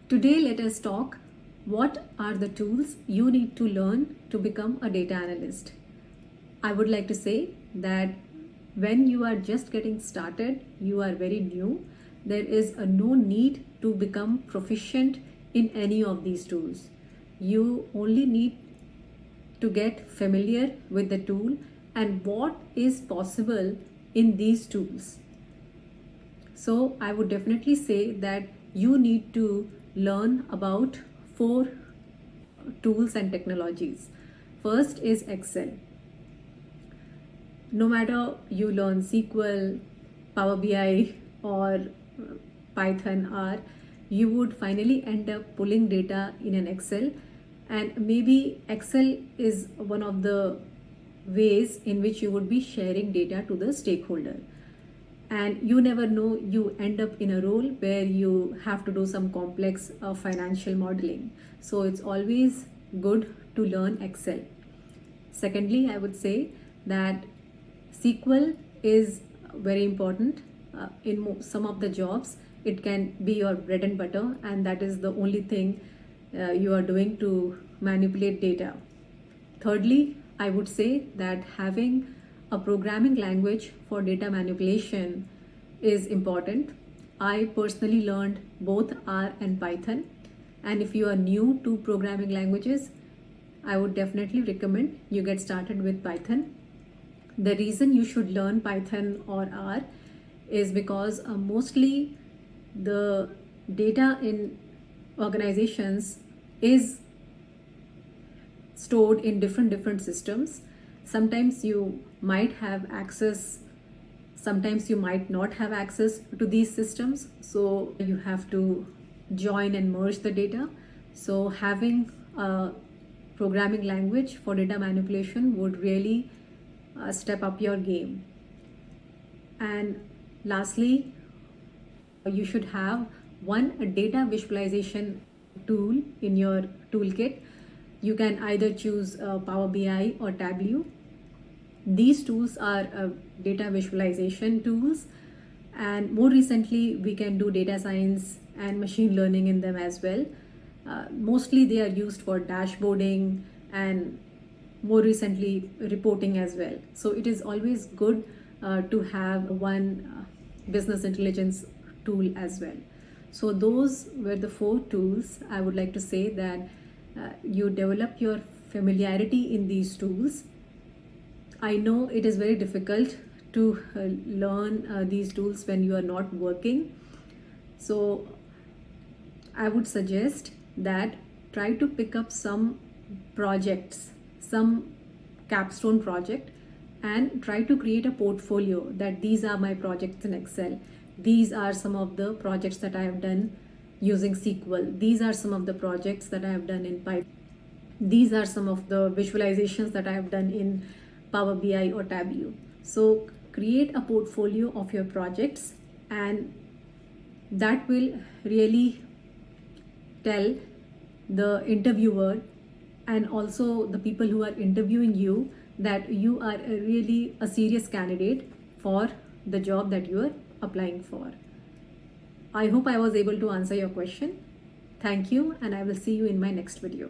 Today, let us talk what are the tools you need to learn to become a data analyst. I would like to say that when you are just getting started, you are very new, there is no need to become proficient in any of these tools. You only need to get familiar with the tool and what is possible in these tools. So I would definitely say that you need to learn about 4 tools and technologies. First is Excel. No matter you learn SQL, Power BI, or Python, R, you would finally end up pulling data in an Excel. And maybe Excel is one of the ways in which you would be sharing data to the stakeholder. And you never know, you end up in a role where you have to do some complex financial modeling. So it's always good to learn Excel. Secondly, I would say that SQL is very important in some of the jobs. It can be your bread and butter, and that is the only thing you are doing to manipulate data. Thirdly, I would say that having a programming language for data manipulation is important. I personally learned both R and Python, and if you are new to programming languages, I would definitely recommend you get started with Python. The reason you should learn Python or R is because mostly the data in organizations is stored in different systems. Sometimes you might have access, sometimes you might not have access to these systems, so you have to join and merge the data. So having a programming language for data manipulation would really step up your game. And lastly, you should have one data visualization tool in your toolkit. You can either choose Power BI or Tableau. These tools are data visualization tools, and more recently we can do data science and machine learning in them as well. Mostly they are used for dashboarding and more recently reporting as well. So it is always good to have one business intelligence tool as well. So those were the 4 tools. I would like to say that you develop your familiarity in these tools. I know it is very difficult to learn these tools when you are not working. So I would suggest that try to pick up some projects, some capstone project, and try to create a portfolio that these are my projects in Excel. These are some of the projects that I have done using SQL. These are some of the projects that I have done in Python. These are some of the visualizations that I have done in Power BI or Tableau. So create a portfolio of your projects, and that will really tell the interviewer and also the people who are interviewing you that you are really a serious candidate for the job that you are applying for. I hope I was able to answer your question. Thank you, and I will see you in my next video.